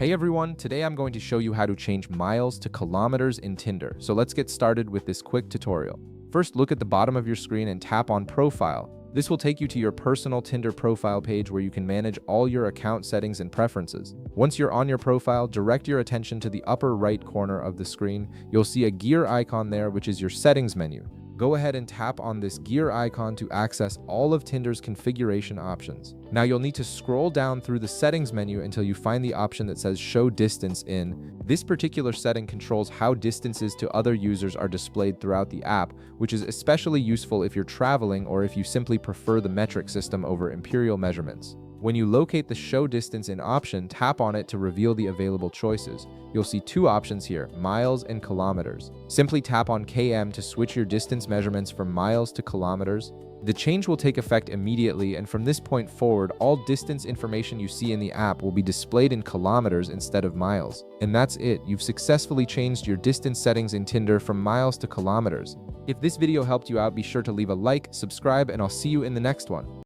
Hey everyone, today I'm going to show you how to change miles to kilometers in Tinder. So let's get started with this quick tutorial. First, look at the bottom of your screen and tap on Profile. This will take you to your personal Tinder profile page where you can manage all your account settings and preferences. Once you're on your profile, direct your attention to the upper right corner of the screen. You'll see a gear icon there, which is your settings menu. Go ahead and tap on this gear icon to access all of Tinder's configuration options. Now you'll need to scroll down through the settings menu until you find the option that says show distance in. This particular setting controls how distances to other users are displayed throughout the app, which is especially useful if you're traveling or if you simply prefer the metric system over imperial measurements. When you locate the show distance in option, tap on it to reveal the available choices. You'll see two options here, miles and kilometers. Simply tap on km to switch your distance measurements from miles to kilometers. The change will take effect immediately, and from this point forward, all distance information you see in the app will be displayed in kilometers instead of miles. And that's it, you've successfully changed your distance settings in Tinder from miles to kilometers. If this video helped you out, be sure to leave a like, subscribe, and I'll see you in the next one.